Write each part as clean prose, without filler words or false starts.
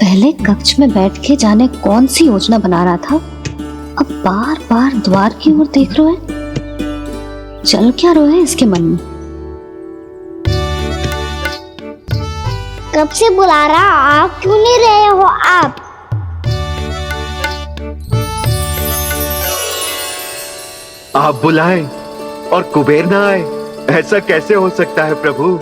पहले कक्ष में बैठ के जाने कौन सी योजना बना रहा था, अब बार बार द्वार की ओर देख रहे हैं। चल क्या रहे हैं इसके मन में? कब से बुला रहा, आप क्यों नहीं रहे हो? आप बुलाएं और कुबेर ना आए, ऐसा कैसे हो सकता है प्रभु?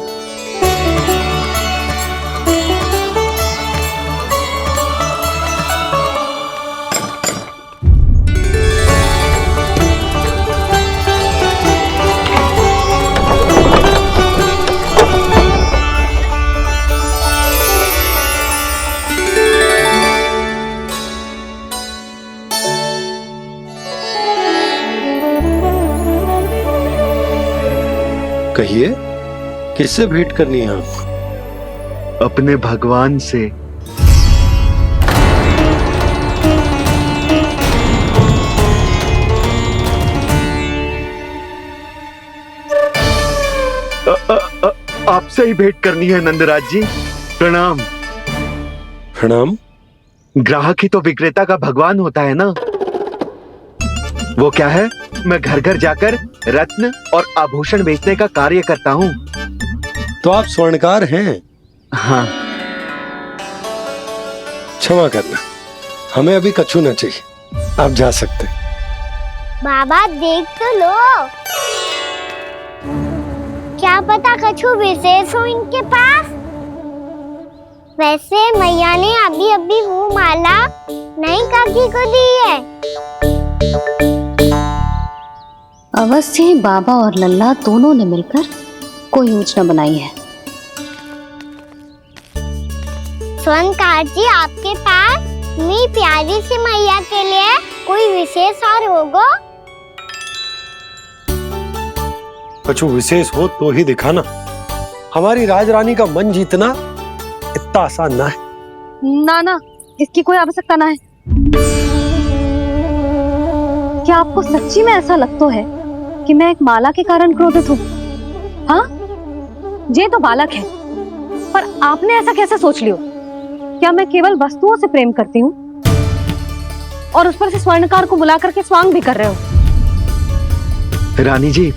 कहिए, किससे भेंट करनी है आपको? अपने भगवान से। आपसे ही भेंट करनी है नंदराज जी। प्रणाम। प्रणाम। ग्राहक ही तो विक्रेता का भगवान होता है ना। वो क्या है, मैं घर घर जाकर रत्न और आभूषण बेचने का कार्य करता हूँ। तो आप स्वर्णकार हैं? हाँ। क्षमा करना, हमें अभी कछु न चाहिए, आप जा सकते। बाबा देख तो लो, क्या पता कछु विशेष हो इनके पास। वैसे मैया ने अभी अभी वो माला नई काकी को दी है। अवश्य ही बाबा और लल्ला दोनों ने मिलकर कोई योजना बनाई है। स्वर्णकार जी, आपके पास मेरी प्यारी सी मैया के लिए कोई विशेष और होगा? कछु विशेष हो तो ही दिखाना। हमारी राजरानी का मन जीतना इतना आसान ना है। ना ना, इसकी कोई आवश्यकता ना है। क्या आपको सच्ची में ऐसा लगता है कि मैं एक माला के कारण क्रोधित हूँ? हाँ, ये तो बालक है, पर आपने ऐसा कैसे सोच लियो? क्या मैं केवल वस्तुओं से प्रेम करती हूँ और उस पर से स्वर्णकार को बुला करके स्वांग भी कर रहे हो? रानी जी,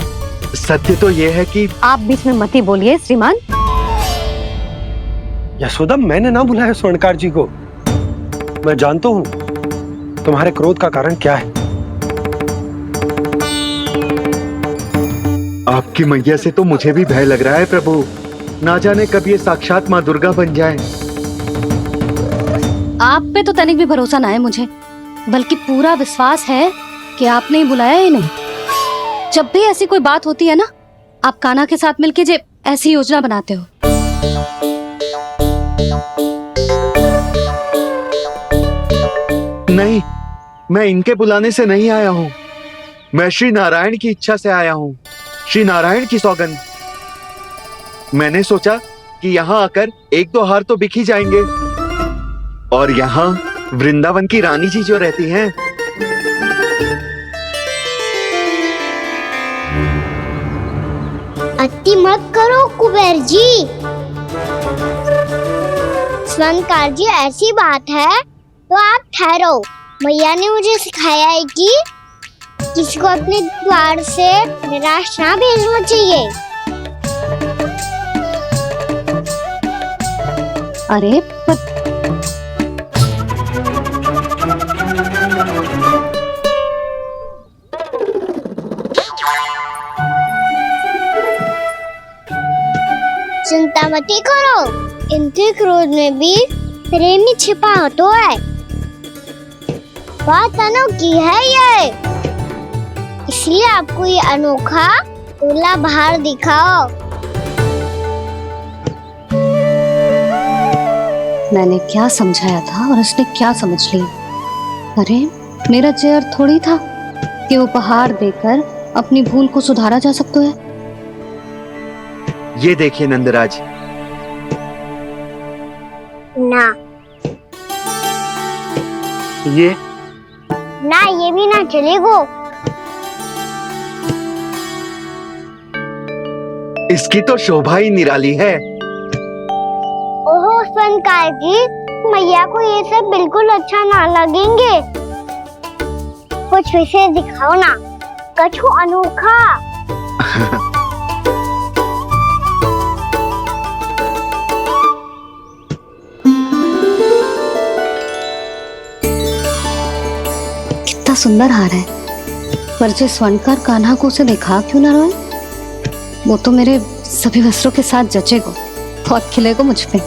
सत्य तो यह है कि आप बीच में मत ही बोलिए श्रीमान। यशोदा, मैंने ना बुलाया स्वर्णकार जी को। मैं जानता हूँ तुम्हारे क्रोध का कारण क्या है। आपकी मैया से तो मुझे भी भय लग रहा है प्रभु। ना जाने कब ये साक्षात माँ दुर्गा बन जाए। आप पे तो तनिक भी भरोसा ना है मुझे, बल्कि पूरा विश्वास है कि आपने ही बुलाया ही नहीं। जब भी ऐसी कोई बात होती है ना, आप कान्हा के साथ मिलके जे ऐसी योजना बनाते हो। नहीं, मैं इनके बुलाने से नहीं आया हूँ। मैं श्री नारायण की इच्छा से आया हूँ, श्री नारायण की सौगंध। मैंने सोचा कि यहाँ आकर एक दो हार तो बिक ही जाएंगे। और यहाँ वृंदावन की रानी जी जो रहती हैं, अति मत करो कुबेर जी। स्वर्णकार जी, ऐसी बात है तो आप ठहरो। मैया ने मुझे सिखाया है कि किसी को अपने द्वार से निराश ना भेजना चाहिए। अरे पर चिंता मत करो, इनके क्रोध में भी प्रेम ही छिपा तो है। बात अनोखी है ये, इसलिए आपको ये अनोखा दूल्हा बाहर दिखाओ। मैंने क्या समझाया था और उसने क्या समझ लिया? अरे मेरा चेयर थोड़ी था कि उपहार देकर अपनी भूल को सुधारा जा सकता है। ये देखिए नंदराज। ना ये ना, ये भी ना चलेगो। इसकी तो शोभा ही निराली है। ओहो स्वर्णकार जी, मैया को ये सब बिल्कुल अच्छा ना लगेंगे। कुछ विशेष दिखाओ ना, कछु अनोखा। कितना सुंदर हार है, पर जो स्वर्णकार कान्हा को उसे दिखा क्यों ना रोए? वो तो मेरे सभी वस्त्रों के साथ जचेगा, बहुत खिलेगा मुझ पे।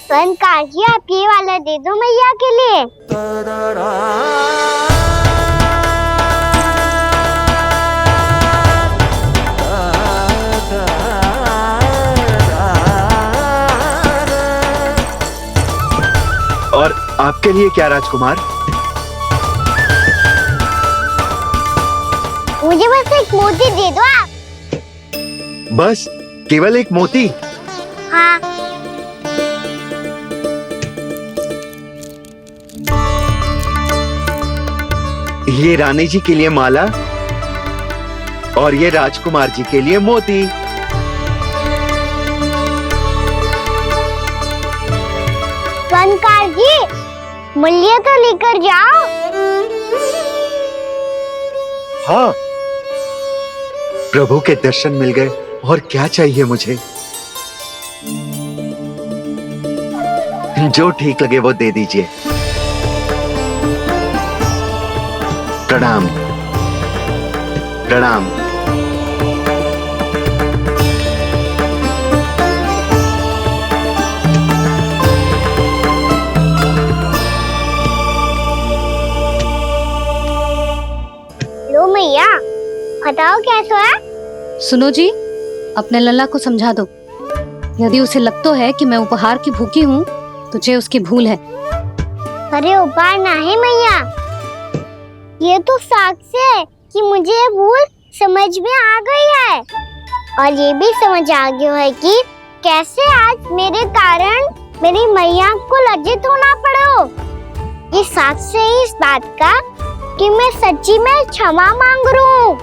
स्वर्णकार जी, आप ये वाला दे दो मैया के लिए। और आपके लिए क्या राजकुमार? मुझे बस एक मोती दे दो आप। बस केवल एक मोती? हाँ। ये रानी जी के लिए माला और ये राजकुमार जी के लिए मोती। स्वर्णकार जी, मूल्य तो लेकर जाओ। हाँ, प्रभु के दर्शन मिल गए, और क्या चाहिए मुझे? जो ठीक लगे वो दे दीजिए। प्रणाम प्रणाम। लो मैया, बताओ कैसा है? सुनो जी, अपने लल्ला को समझा दो। यदि उसे लगता है कि मैं उपहार की भूखी हूँ, तो ये उसकी भूल है। अरे उपहार ना है मैया, ये तो साक्ष्य है कि मुझे ये भूल समझ में आ गई है, और ये भी समझ आ गया है कि कैसे आज मेरे कारण मेरी मैया को लज्जित होना पड़ो। ये साक्ष्य है इस बात का कि मैं सच्ची में क्षमा मांग रहा हूँ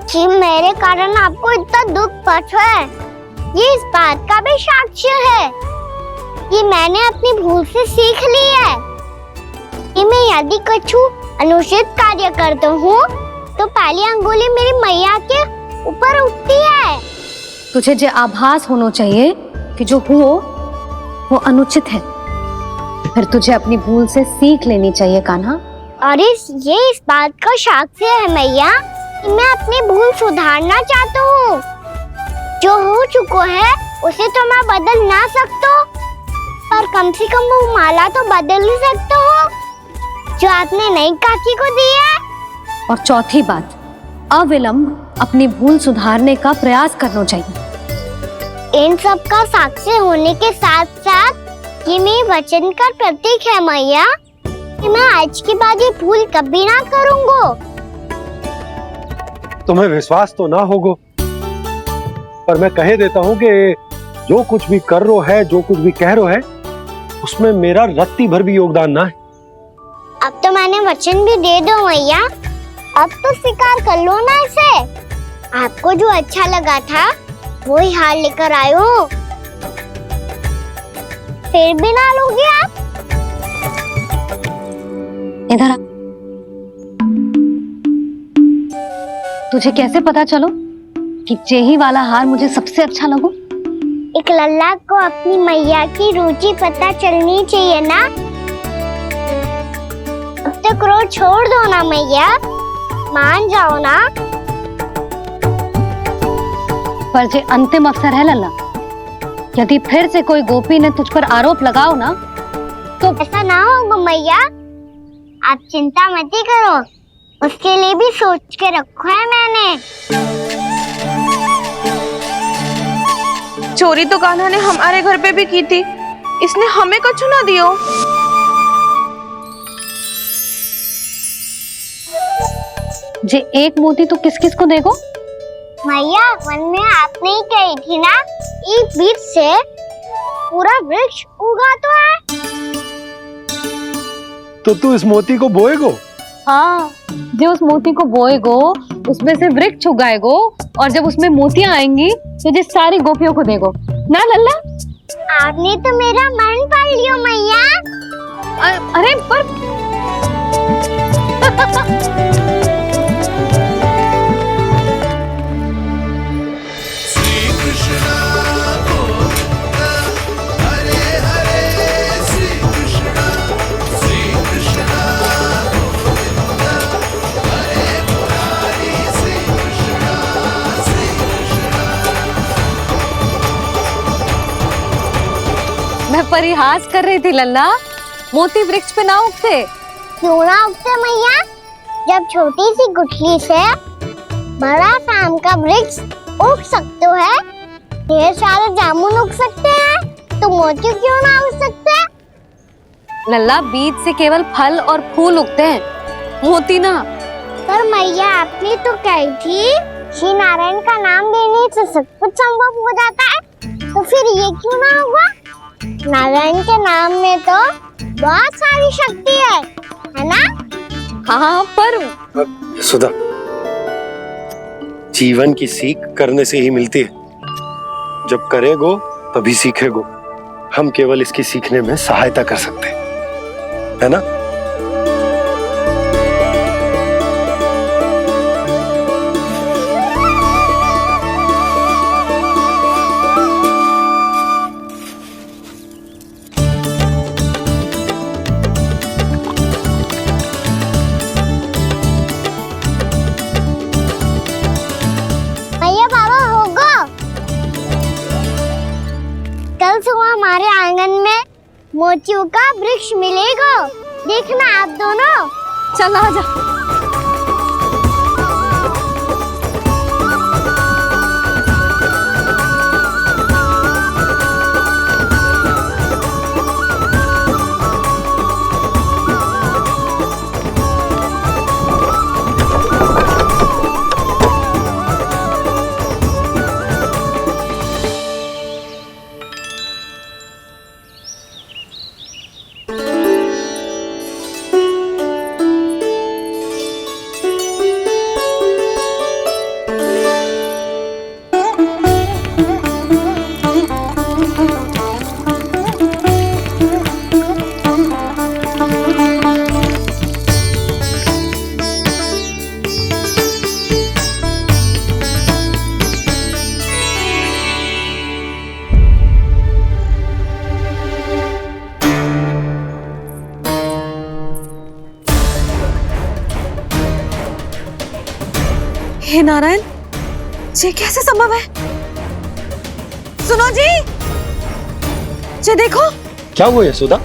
कि मेरे कारण आपको इतना दुख पहुंचा है। ये इस बात का भी साक्ष्य है कि मैंने अपनी भूल से सीख ली है कि मैं यदि कछु अनुचित कार्य करता हूँ तो पहली अंगुली मेरी मैया के ऊपर उठती है। तुझे जो आभास होना चाहिए कि जो हुआ वो अनुचित है, फिर तुझे अपनी भूल से सीख लेनी चाहिए कान्हा। और ये इस बात का साक्ष्य है मैया कि मैं अपनी भूल सुधारना चाहता हूँ। जो हो चुका है उसे तो मैं बदल ना सकता, पर कम से कम वो माला तो बदल ही सकता हूँ जो आपने नई काकी को दी है। और चौथी बात, अविलंब अपनी भूल सुधारने का प्रयास करना चाहिए। इन सब का साक्षी होने के साथ साथ ये मेरे वचन का प्रतीक है मैया कि मैं आज के बाद ये भूल कभी ना करूँगा। तुम्हें विश्वास तो ना होगो, पर मैं कह देता हूँ कि जो कुछ भी कर रो है, जो कुछ भी कह रो है, उसमें मेरा रत्ती भर भी योगदान ना है। अब तो मैंने वचन भी दे दो मैया, अब तो स्वीकार कर लो ना इसे। आपको जो अच्छा लगा था वो ही हार लेकर आयो, फिर भी ना लोगे आप? इधर आ। तुझे कैसे पता चलो कि यही वाला हार मुझे सबसे अच्छा लगो? एक लल्ला को अपनी मैया की रुचि पता चलनी चाहिए ना। अब तो क्रोध छोड़ दो ना मैया, मान जाओ ना। पर जे अंतिम अवसर है लल्ला, यदि फिर से कोई गोपी ने तुझ पर आरोप लगाओ ना तो ऐसा ना होगा मैया, आप चिंता मत ही करो, उसके लिए भी सोच के रखा है मैंने। चोरी तो कान्हा ने हमारे घर पे भी की थी, इसने हमें कछु ना दियो। जे एक मोती तो किस किस को देगो? मैया, मन में आपने ही कही थी ना, एक बीज से पूरा वृक्ष उगा तो है। तो तू इस मोती को बोएगो? हाँ, जो उस मोती को बोएगो उसमें से वृक्ष उगाएगो, और जब उसमें मोतियां आएंगी तो जो सारी गोपियों को देगो। ना लल्ला। आपने तो मेरा मन पढ़ लियो मैया। अरे पर मैं परिहास कर रही थी लल्ला, मोती वृक्ष पे ना उगते। क्यों ना उगते मैया? जब छोटी सी गुठली से बड़ा आम का वृक्ष उग सकते है, ढेर सारे जामुन उग सकते हैं, तो मोती क्यों ना उग सकते? लल्ला, बीज से केवल फल और फूल उगते हैं, मोती ना। पर मैया आपने तो कही थी श्री नारायण का नाम लेने से सब कुछ संभव हो जाता है, तो फिर ये क्यों ना हुआ? नारायण के नाम में तो बहुत सारी शक्ति है ना? हाँ पर सुधा, जीवन की सीख करने से ही मिलती है। जब करेगो तभी सीखेगो। हम केवल इसकी सीखने में सहायता कर सकते हैं, है ना? भैया बाबा होगो, कल सुबह हमारे आंगन में मोतियों का वृक्ष मिलेगा, देखना आप दोनों। चल आजा। हे नारायण, ये कैसे संभव है? सुनो जी, ये देखो। क्या हुआ यशोदा?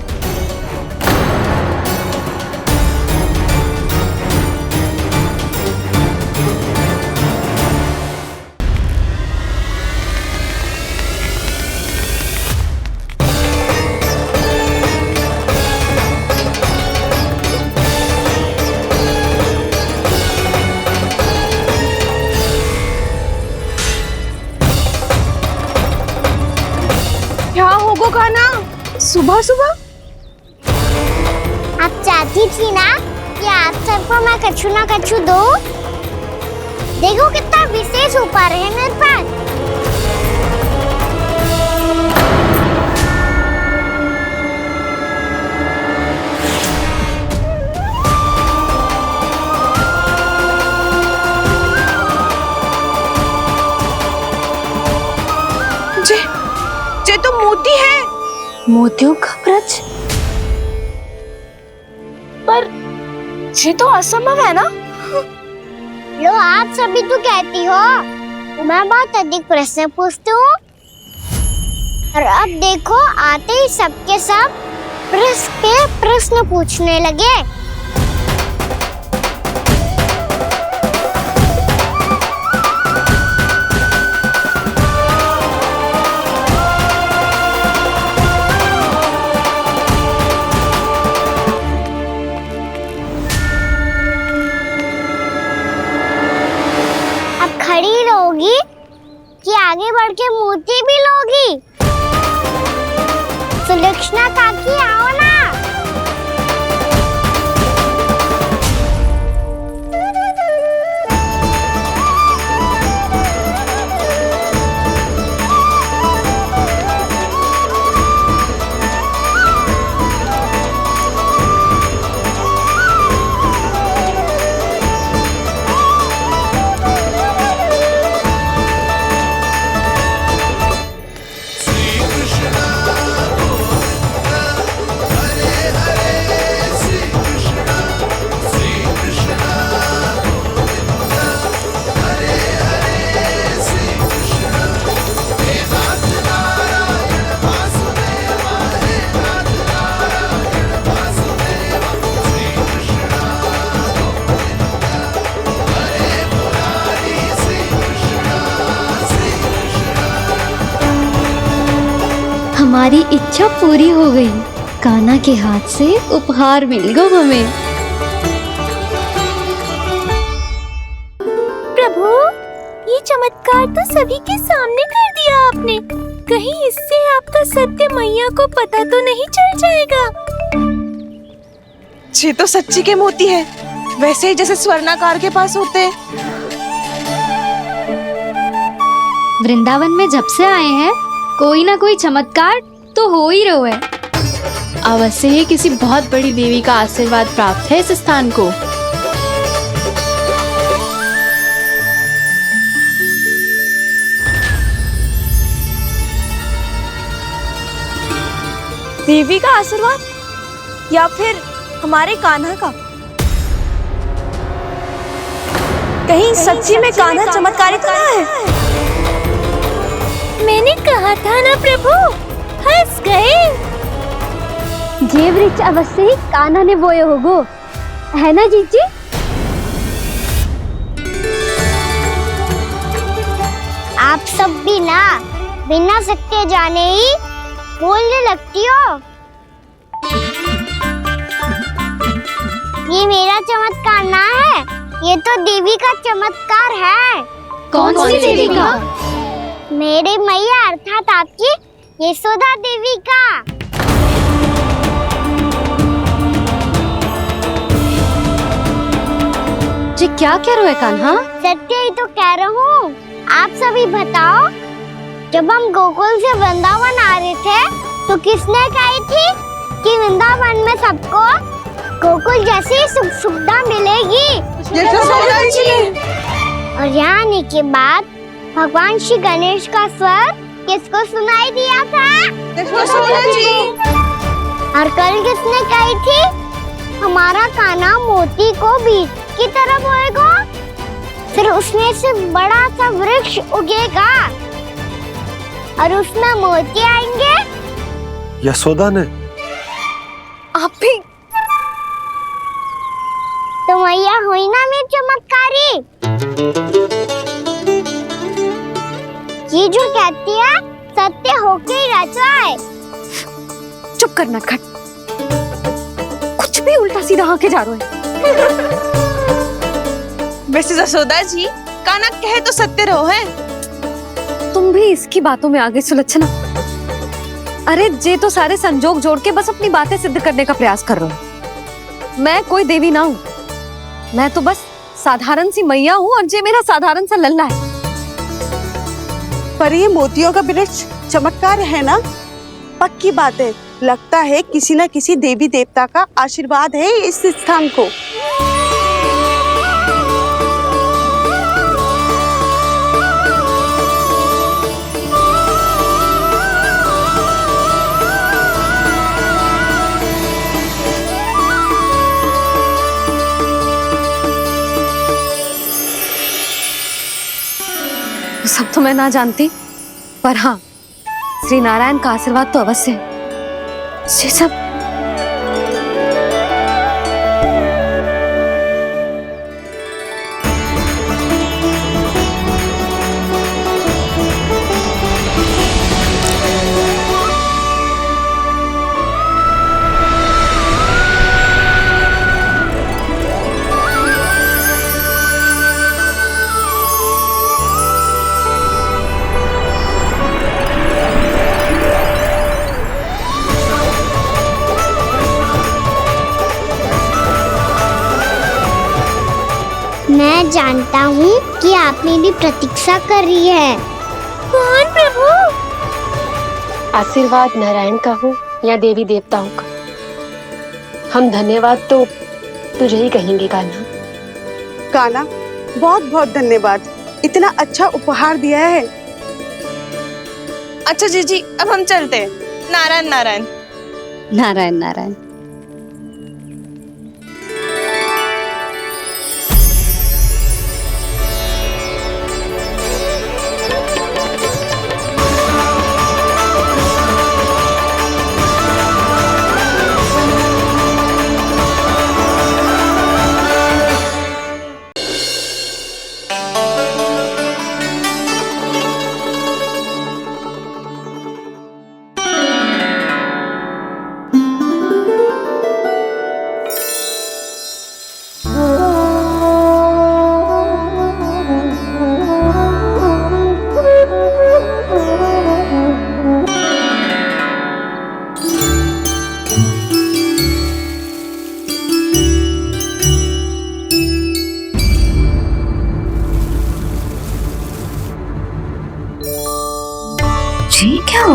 क्या होगो खाना सुबह सुबह? आप चाहती थी ना कि आप सबको मैं कछु ना कछु दो। देखो कितना विशेष उपहार है मेरे पास। ये तो मोती है। मोतियों का ब्रज? पर ये तो असंभव है ना? लो, आप सभी तो कहती हो मैं बहुत अधिक प्रश्न पूछती हूँ, और अब देखो आते ही सबके सब प्रश्न पे प्रश्न पूछने लगे। खड़ी रहोगी कि आगे बढ़ के मोती भी लोगी? सुलक्षणा काकी आओ ना। हमारी इच्छा पूरी हो गई। कान्हा के हाथ से उपहार मिल गया हमें। प्रभु, ये चमत्कार तो सभी के सामने कर दिया आपने। कहीं इससे आपका सत्य मैया को पता तो नहीं चल जाएगा? ये तो सच्ची के मोती है, वैसे ही जैसे स्वर्णाकार के पास होते हैं। वृंदावन में जब से आए हैं कोई ना कोई चमत्कार तो हो ही रहा है। अवश्य ही किसी बहुत बड़ी देवी का आशीर्वाद प्राप्त है इस स्थान को। देवी का आशीर्वाद या फिर हमारे कान्हा का? कहीं सच्ची में कान्हा चमत्कारी तो ना है? मैंने कहा था ना प्रभु, हंस गए। ये वृक्ष अवश्य ही कान्हा ने बोए होगो, है ना जीजी? आप सब भी ना बिना सत्य जाने ही बोलने लगती हो। ये मेरा चमत्कार ना है, ये तो देवी का चमत्कार है। कौन सी देवी का? मेरे मैया अर्थात आपकी यशोदा देवी का। जी क्या कह रहे हो कान्हा? सत्य ही तो कह रहा हूँ। आप सभी बताओ, जब हम गोकुल से वृंदावन आ रहे थे तो किसने कही थी कि वृंदावन में सबको गोकुल जैसी सुख सुविधा मिलेगी? और यहाँ आने के बाद भगवान श्री गणेश का स्वर किसको सुनाई दिया था? और कल किसने कही थी हमारा कान्हा मोती को बीज की तरह बोएगा, फिर उसमें से बड़ा सा वृक्ष उगेगा और उसमें मोती आएंगे? यशोदा ने? आप भी? तो मैया हुई ना मेरी चमत्कारी। ये जो कहती है सत्य होके ही रहता है। चुप करना खट, कुछ भी उल्टा सीधा आके जा रहे हो। वैसे जसोदा जी, कान्हा कहे तो सत्य रहो है। तुम भी इसकी बातों में आगे सुलझना। अरे जे तो सारे संजोग जोड़ के बस अपनी बातें सिद्ध करने का प्रयास कर रहे हो। मैं कोई देवी ना हूँ, मैं तो बस साधारण सी मैया हूँ और जे मेरा साधारण सा लल्ला है। पर ये मोतियों का वृक्ष चमत्कार है ना? पक्की बात है, लगता है किसी न किसी देवी देवता का आशीर्वाद है इस स्थान को। सब तो मैं ना जानती, पर हाँ, श्री नारायण का आशीर्वाद तो अवश्य है। ये सब मैं जानता हूँ कि आप मेरी प्रतीक्षा कर रही है। कौन प्रभु? आशीर्वाद नारायण का हो या देवी देवताओं का, हम धन्यवाद तो तुझे ही कहेंगे कान्हा। कान्हा, बहुत बहुत धन्यवाद, इतना अच्छा उपहार दिया है। अच्छा जीजी, अब हम चलते हैं। नारायण नारायण। नारायण नारायण।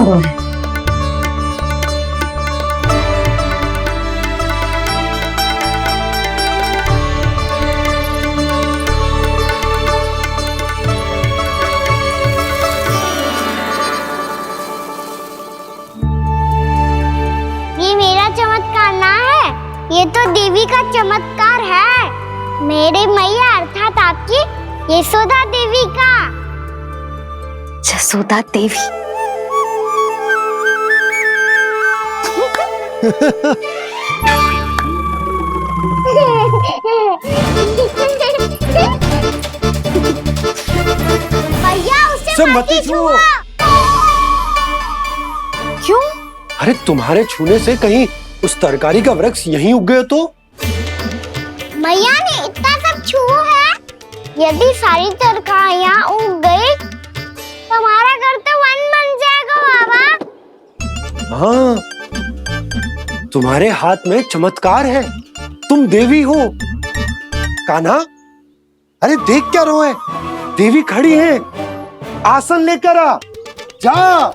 हुआ है। ये मेरा चमत्कार ना है, ये तो देवी का चमत्कार है, मेरे मैया अर्थात आपकी यशोदा देवी का। जसोदा देवी। भैया उसे सब मत मत ही छुओ। छुओ। क्यों? अरे तुम्हारे छूने से कहीं उस तरकारी का वृक्ष यहीं उग गया तो? मैया ने इतना सब छुआ है, यदि सारी तरकारियां उग गई तो हमारा घर तो वन बन जाएगा बाबा। हाँ, तुम्हारे हाथ में चमत्कार है, तुम देवी हो। कान्हा, अरे देख क्या रो है, देवी खड़ी है, आसन लेकर आ, जा।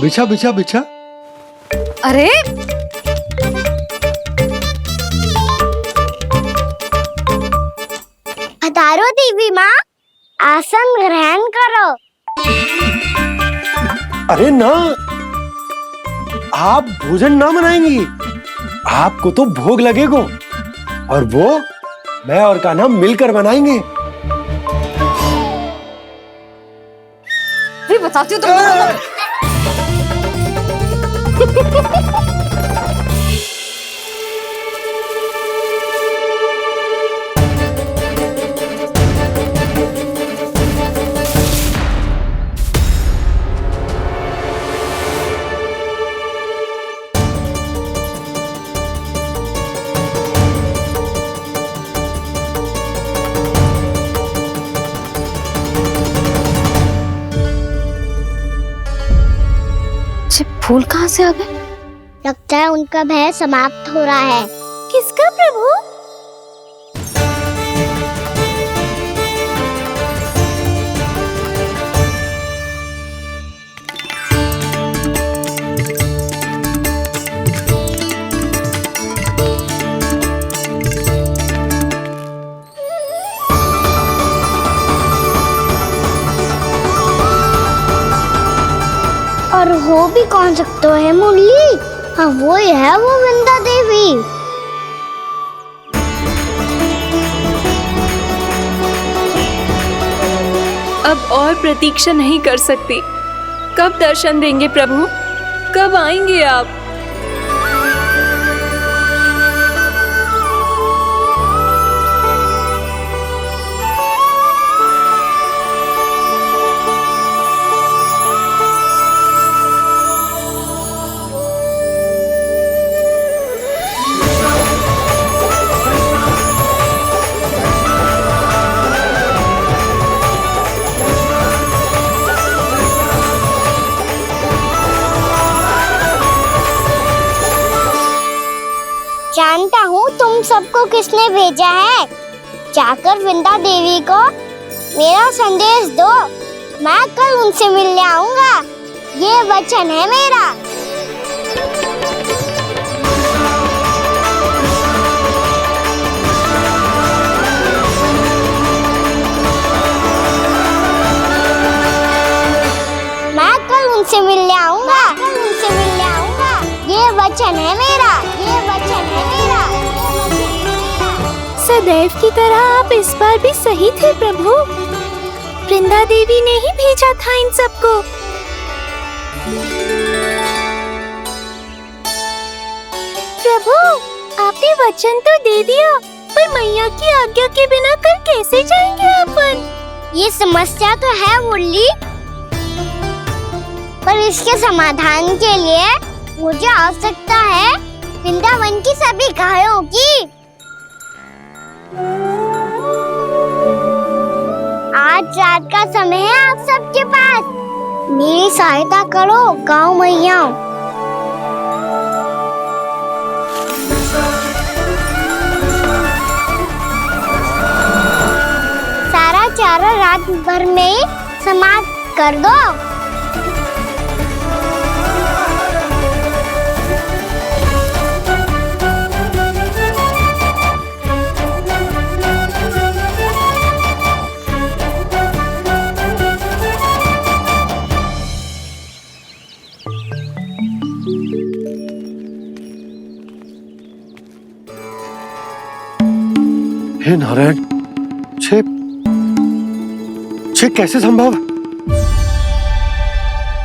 बिछा बिछा बिछा। अरे पधारो देवी माँ, आसन ग्रहण करो। अरे ना, आप भोजन ना बनाएंगी, आपको तो भोग लगेगा और वो मैं और कान्हा मिलकर बनाएंगे। भी बताती हूँ तुम। फूल कहाँ से आ गए? लगता है उनका भय समाप्त हो रहा है। किसका प्रभु? और हो भी कौन सकता है मुरली? हाँ वो ही है, वो वृंदा देवी। अब और प्रतीक्षा नहीं कर सकती। कब दर्शन देंगे प्रभु? कब आएंगे आप? जानता हूँ तुम सबको किसने भेजा है। जाकर वृंदा देवी को मेरा संदेश दो, मैं कल उनसे मिलने आऊंगा, ये वचन है मेरा। मैं कल उनसे मिलने आऊंगा, ये वचन है मेरा, ये वचन है मेरा। सदैव की तरह आप इस बार भी सही थे प्रभु। वृंदा देवी ने ही भेजा था इन सबको। प्रभु, आपने वचन तो दे दिया, पर मैया की आज्ञा के बिना कल कैसे जाएंगे अपन? ये समस्या तो है मुरली, पर इसके समाधान के लिए मुझे आवश्यकता है वृंदावन की सभी गायों की। आज रात का समय है आप सबके पास, मेरी सहायता करो गाँव मैया। सारा चारा रात भर में ही समाप्त कर दो। हे नारायण, छे कैसे संभव?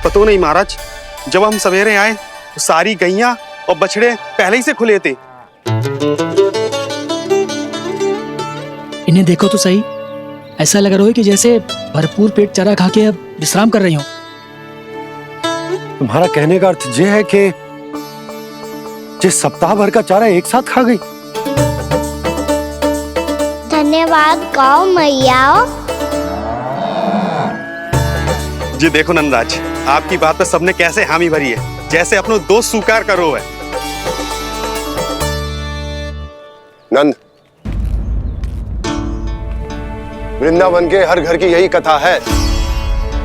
पतो नहीं महाराज, जब हम सवेरे आए तो सारी गैया और बछड़े पहले ही से खुले थे। इन्हें देखो तो सही, ऐसा लग रहा है कि जैसे भरपूर पेट चारा खा के अब विश्राम कर रही हो। तुम्हारा कहने का अर्थ यह है कि जिस सप्ताह भर का चारा एक साथ खा गई। धन्यवाद गाओ मैया। जी देखो नंदराज, आपकी बात पर सबने कैसे हामी भरी है, जैसे अपनो दोस्त स्वीकार करो है। नंद, वृंदावन के हर घर की यही कथा है।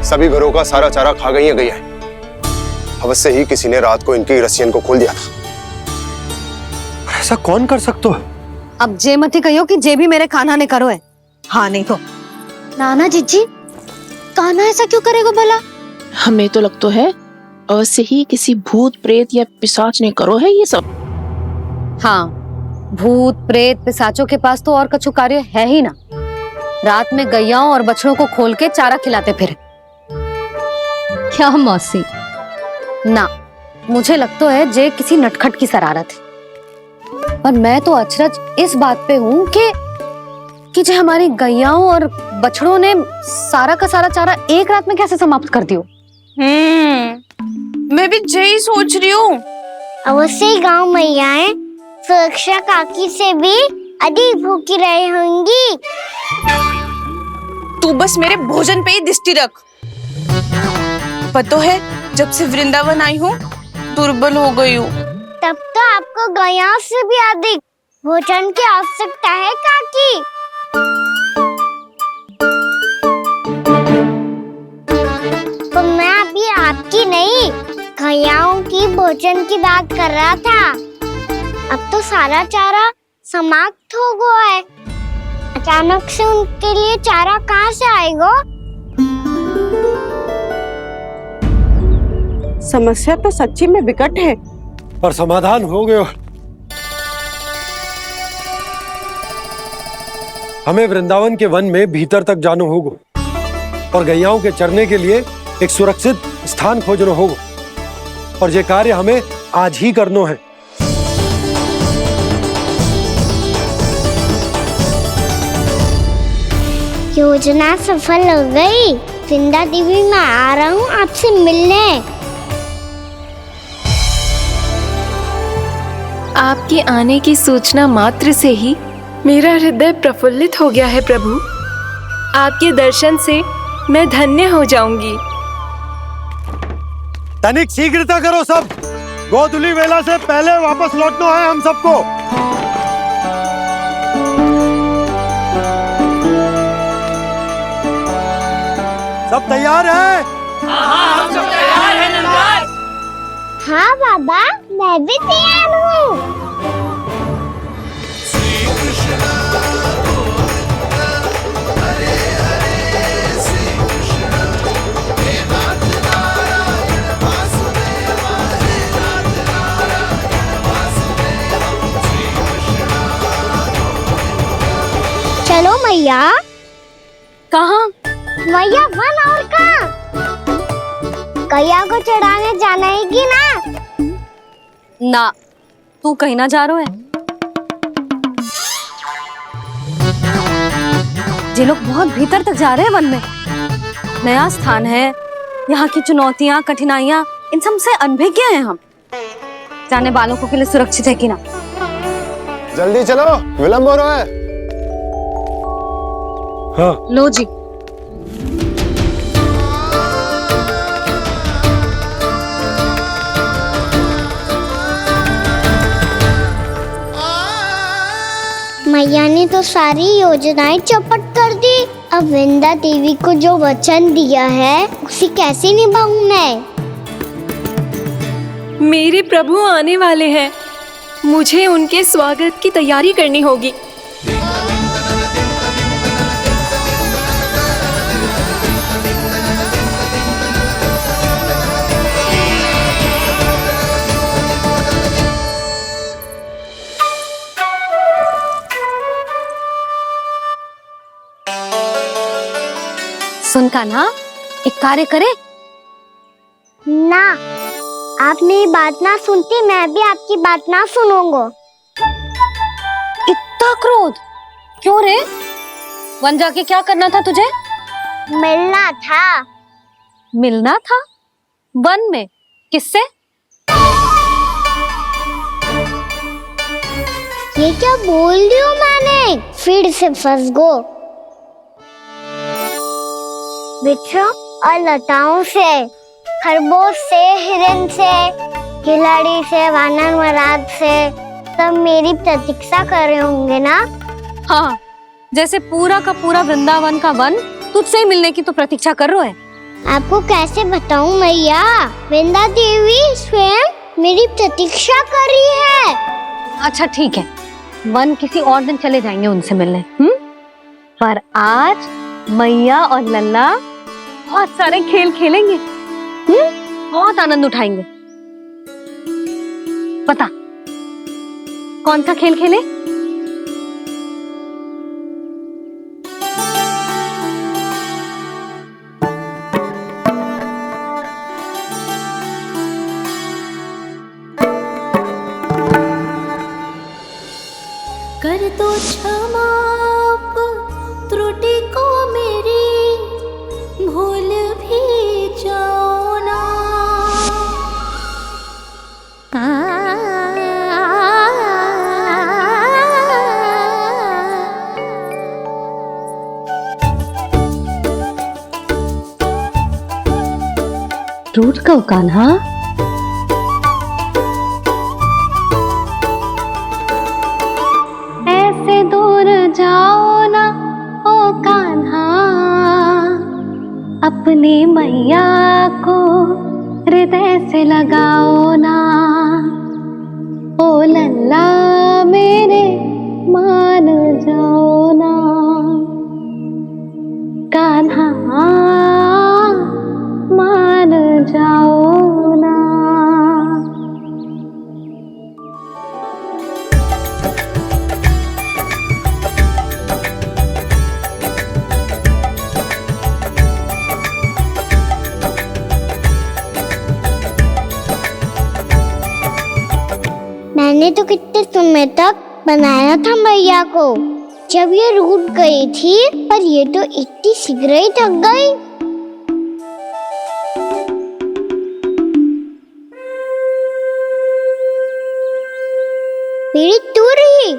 सभी घरों का सारा चारा खा गई है गैया। अवश्य ही किसी ने रात को इनकी रस्सियन को खोल दिया था। ऐसा कौन कर सकता है? अब जे मती कहियो कि जे भी मेरे कान्हा ने करो है। हाँ नहीं तो नाना जीजी, कान्हा ऐसा क्यों करेगा भला? हमें तो लगता है अवश्य ही किसी भूत प्रेत या पिशाच ने करो है ये सब। हाँ, भूत प्रेत पिशाचों के पास तो और कछु कार्य है ही ना। रात में गैयाओं और बछड़ों को खोल के चारा खिलाते फिर। क्या मौसी? ना, मुझे लगता है जे किसी नटखट की शरारत है। पर मैं तो अचरज इस बात पे हूँ कि जो हमारी गैयाओं और बछड़ों ने सारा का सारा चारा एक रात में कैसे समाप्त कर दियो। मैं भी यही सोच रही हूँ। अवश्य ही गाँव मैयाएं सुरक्षा काकी से भी अधिक भूखी रही होंगी। तू बस मेरे भोजन पे ही दृष्टि रख। पता है, जब से वृंदावन आई हूँ दुर्बल हो गई हूँ। तब तो आपको गैया से भी अधिक भोजन की आवश्यकता है काकी। तो मैं अभी आपकी नहीं, गैयाओं की भोजन की बात कर रहा था। अब तो सारा चारा समाप्त हो गया है। अचानक से उनके लिए चारा कहाँ से आएगा? समस्या तो सच्ची में विकट है, पर समाधान हो गयो। हमें वृंदावन के वन में भीतर तक जाना होगा और गैयाओं के चरने के लिए एक सुरक्षित स्थान खोजना होगा, और ये कार्य हमें आज ही करना है। योजना सफल हो गई। वृंदा देवी, मैं आ रहा हूँ आपसे मिलने। आपके आने की सूचना मात्र से ही मेरा हृदय प्रफुल्लित हो गया है प्रभु। आपके दर्शन से मैं धन्य हो जाऊंगी। तनिक शीघ्रता करो सब, गोधुली वेला से पहले वापस लौटना है हम सबको। सब तैयार है? हाँ, हम सब तैयार हैं नंदराज। हाँ बाबा, मैं भी तैयार हूँ। चलो मैया। कहाँ? मैया वन और कहाँ? गैया को चढ़ाने जाना है कि ना? ना, तू कहीं ना जा रहा है। ये लोग बहुत भीतर तक जा रहे हैं वन में। नया स्थान है, यहाँ की चुनौतियाँ कठिनाइयाँ इन सब से अनभिज्ञ हैं हम। जाने वालों के लिए सुरक्षित है कि ना? जल्दी चलो, विलंब हो रहा है। हाँ। लो जी। मैया ने तो सारी योजनाएं चौपट कर दी। अब वृंदा देवी को जो वचन दिया है उसे कैसे निभाऊं मैं? मेरे प्रभु आने वाले हैं, मुझे उनके स्वागत की तैयारी करनी होगी। कान्हा, एक कार्य करे? ना, आप मेरी बात ना सुनती, मैं भी आपकी बात ना सुनूंगा। इतना क्रोध क्यों रे? वन जाके क्या करना था तुझे? मिलना था। मिलना था? वन में? किससे? ये क्या बोल रही हूँ मैंने? फिर से फंस गो। वृक्षों और लताओं से, खरगोश से, हिरन से, खिलाड़ी से, वानर महाराज से, सब मेरी प्रतीक्षा कर रहे होंगे ना? हाँ, जैसे पूरा का पूरा वृंदावन का वन तुझसे ही मिलने की तो प्रतीक्षा कर रहा है। आपको कैसे बताऊं मैया? वृंदा देवी स्वयं मेरी प्रतीक्षा कर रही है। अच्छा ठीक है, वन किसी और दिन चले जाएंगे उनसे मिलने। पर आज मैया और लल्ला बहुत सारे खेल खेलेंगे। बहुत आनंद उठाएंगे। पता कौन सा खेल खेले? कर दो क्षमा त्रुटि को मेरी, भूल भी जाओ ना। टूट गो कान्हा। ऐसे दूर जाओ ना ओ कान्हा, अपनी मैया को हृदय से लगाओ ना। ओ लल्ला मेरे मान जाओ ना, कान्हा मान जाओ ना। मैंने तो कितने समय तक बनाया था मैया को, जब ये रूठ गई थी, पर ये तो इतनी शीघ्र ही थक गई। मेरी तू रही।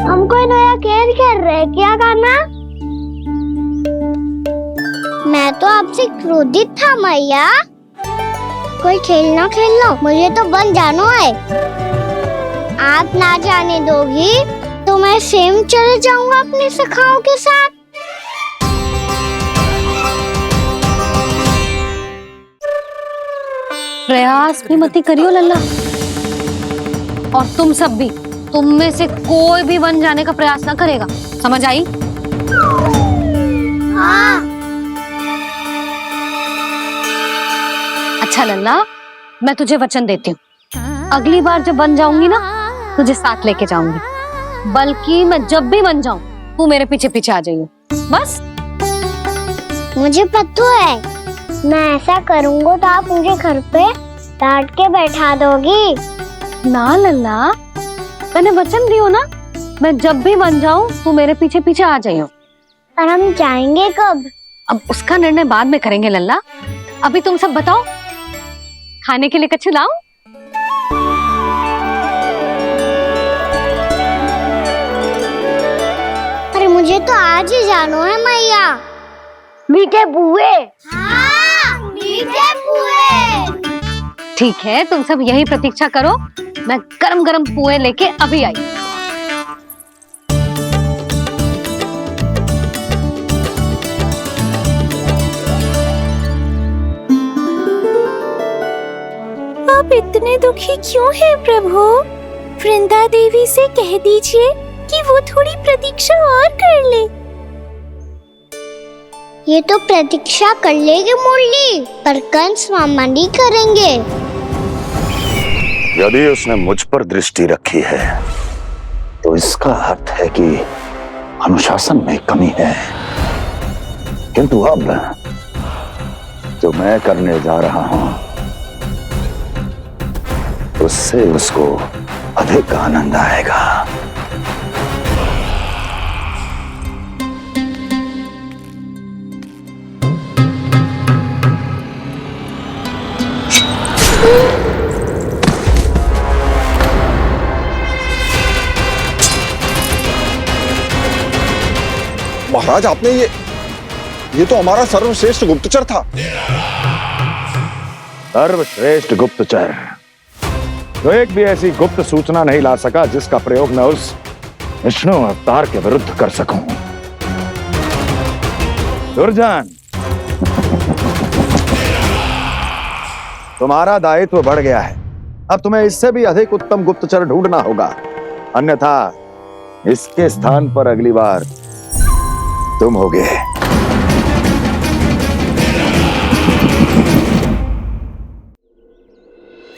हम कोई नया खेल खेल रहे क्या करना? मैं तो आपसे क्रोधित था मैया। कोई खेलना खेलना, मुझे तो बन जाना है। आप ना जाने दोगी तो मैं स्वयं चले जाऊंगा अपने सखाओं के साथ। प्रयास भी मत करियो लल्ला, और तुम सब भी, तुम में से कोई भी वन जाने का प्रयास ना करेगा, समझ आई? हाँ। अच्छा लल्ला, मैं तुझे वचन देती हूँ, अगली बार जब वन जाऊंगी ना, तुझे साथ लेके जाऊंगी। बल्कि मैं जब भी वन जाऊं, तू मेरे पीछे पीछे आ जाइए, बस। मुझे पता है, मैं ऐसा करूंगा तो आप मुझे घर पे डांट के बैठा दोगी। ना लल्ला, मैंने वचन दियो ना, मैं जब भी वन जाऊं तू मेरे पीछे पीछे आ जाइयो। पर हम जाएंगे कब? अब उसका निर्णय बाद में करेंगे लल्ला। अभी तुम सब बताओ, खाने के लिए कछु लाऊं? अरे मुझे तो आज ही जाना है मैया। मीठे पुए। हाँ, मीठे पुए। ठीक है, तुम सब यही प्रतीक्षा करो, मैं गरम गरम पुए लेके अभी आई। आप इतने दुखी क्यों हैं प्रभु? वृंदा देवी से कह दीजिए कि वो थोड़ी प्रतीक्षा और कर ले। ये तो प्रतीक्षा कर लेगी मुरली, पर कंस मामा नहीं करेंगे। यदि उसने मुझ पर दृष्टि रखी है तो इसका अर्थ है कि अनुशासन में कमी है। किंतु अब जो मैं करने जा रहा हूं उससे उसको अधिक आनंद आएगा। महाराज, आपने ये तो हमारा सर्वश्रेष्ठ गुप्तचर था। सर्वश्रेष्ठ गुप्तचर जो एक भी ऐसी गुप्त सूचना नहीं ला सका जिसका प्रयोग मैं उस विष्णु अवतार के विरुद्ध कर सकूं। दुर्जन, तुम्हारा दायित्व बढ़ गया है। अब तुम्हें इससे भी अधिक उत्तम गुप्तचर ढूंढना होगा, अन्यथा इसके स्थान पर अगली बार तुम होगे।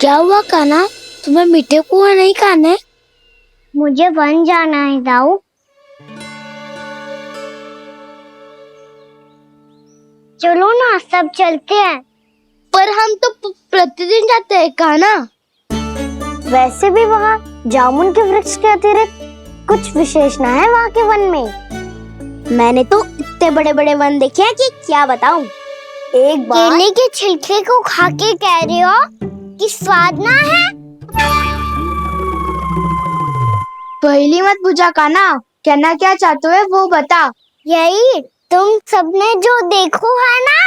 क्या हुआ कान्हा, तुम्हें मीठे पुआ नहीं खाने? मुझे वन जाना है दाऊ। चलो ना, सब चलते हैं। पर हम तो प्रतिदिन जाते हैं कान्हा। वैसे भी वहाँ जामुन के वृक्ष के अतिरिक्त कुछ विशेष ना है वहाँ के वन में। मैंने तो इतने बड़े बड़े वन देखे हैं कि क्या बताऊं। एक बार केले के छिलके को खा के कह रहे हो कि स्वाद ना है? पहली मत पूछा कान्हा, कहना क्या चाहते हो वो बता। यही तुम सबने जो देखो है ना,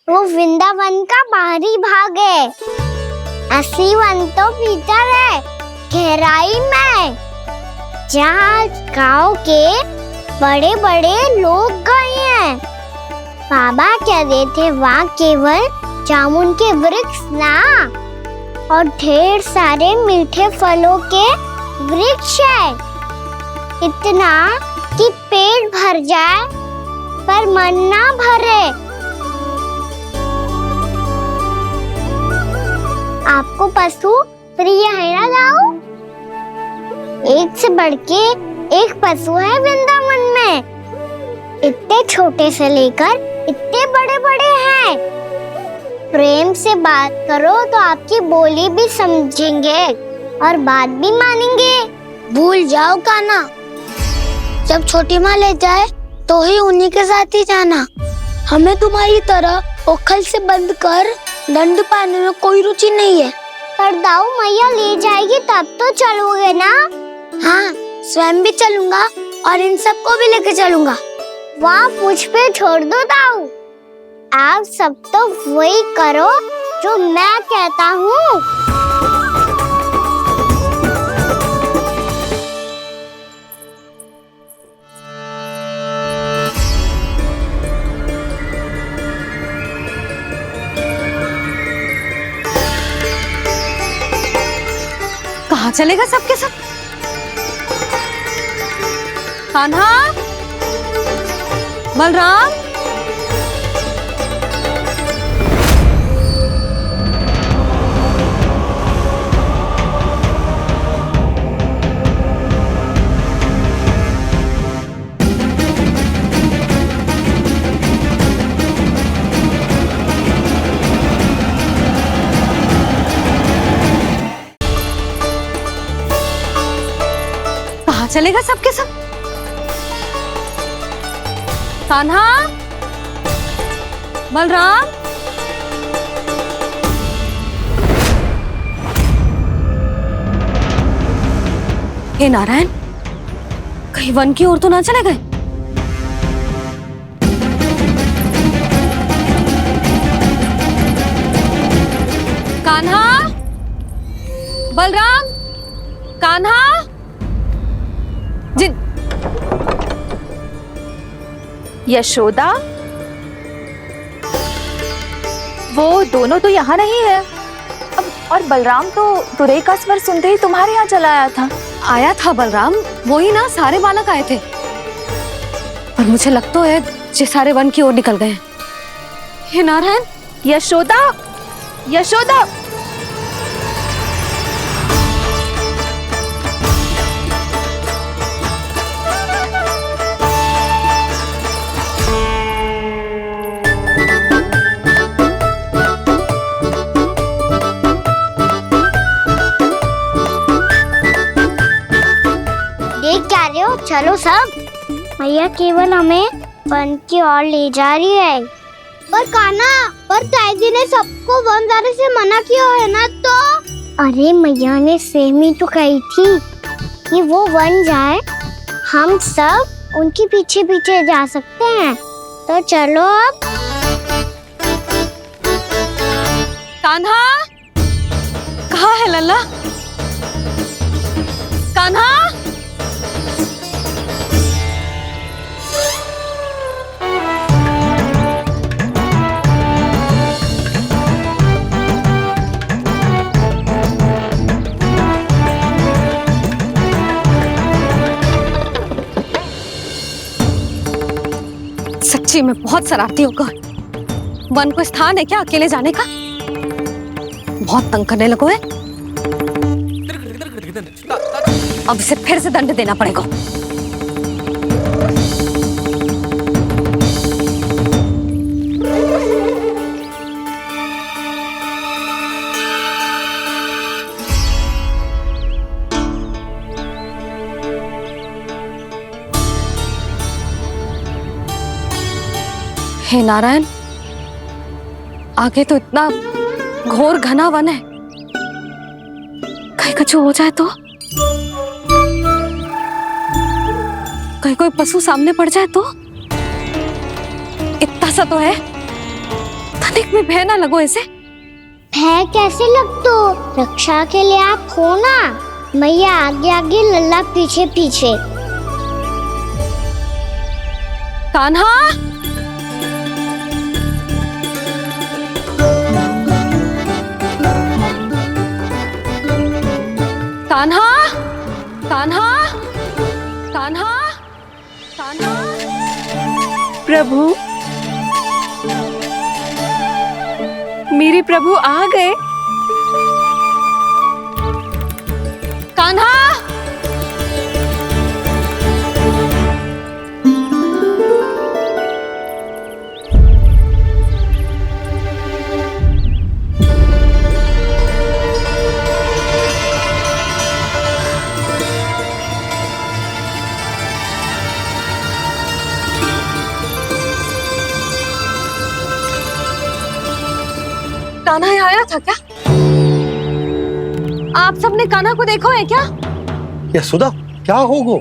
वो वृंदावन का बाहरी भाग है। असली वन तो भीतर है, गहराई में, जहाँ गांव के बड़े बड़े लोग गए हैं। बाबा कह रहे थे वहाँ केवल जामुन के वृक्ष ना, और ढेर सारे मीठे फलों के वृक्ष है। इतना कि पेट भर जाए पर मन ना भरे। आपको पशु प्रिय है ना दाऊ? एक से बढ़ के एक पशु है वृंदावन में। इतने छोटे से लेकर इतने बड़े बड़े हैं। प्रेम से बात करो तो आपकी बोली भी समझेंगे और बात भी मानेंगे। भूल जाओ कान्हा, जब छोटी माँ ले जाए तो ही उन्हीं के साथ ही जाना। हमें तुम्हारी तरह ओखल से बंद कर दंड पाने में कोई रुचि नहीं है। पर दाऊ मैया ले जाएगी तब तो चलोगे ना? हाँ, स्वयं भी चलूंगा और इन सबको भी लेके चलूंगा। वहाँ मुझ पे छोड़ दो दाऊ। आप सब तो वही करो जो मैं कहता हूँ। कहाँ चलेगा सबके सब? कान्हा, बलराम, कहाँ चलेगा सबके सब? कान्हा, बलराम, हे नारायण, कहीं वन की ओर तो ना चले गए? कान्हा, बलराम, कान्हा, जिन यशोदा, वो दोनों तो यहाँ नहीं है। अब और बलराम तो तुरई का स्वर सुनते ही तुम्हारे यहाँ चला आया था। आया था बलराम, वही ना, सारे बालक आए थे। पर मुझे लगता है ये सारे वन की ओर निकल गए हैं। हे नारायण, यशोदा, यशोदा, देख क्या रहे हो? चलो सब। मैया केवल हमें वन की ओर ले जा रही है। पर कान्हा, पर ताईजी ने सबको वन जाने से मना किया है ना, तो अरे मैया ने सेम ही तो कही थी कि वो वन जाए, हम सब उनके पीछे पीछे जा सकते हैं। तो चलो अब। कान्हा, कहाँ है लल्ला? कान्हा, सच्ची में बहुत शरारती होगा। वन को स्थान है क्या अकेले जाने का? बहुत तंग करने लगो है। अब इसे फिर से दंड देना पड़ेगा। हे नारायण, आगे तो इतना घोर घना वन है, कहीं कुछ हो जाए तो? कहीं कोई पशु सामने पड़ जाए तो? इतना सा तो है, तनिक में भय ना लगो इसे। भय कैसे लग तो? रक्षा के लिए आप हो ना। मैया आगे आगे, लल्ला पीछे पीछे। कान्हा, कान्हा, कान्हा, कान्हा, कान्हा। प्रभु, मेरे प्रभु आ गए। कान्हा, कान्हा यहाँ आया था क्या? आप सबने कान्हा को देखो है क्या? यशोदा, क्या होगो?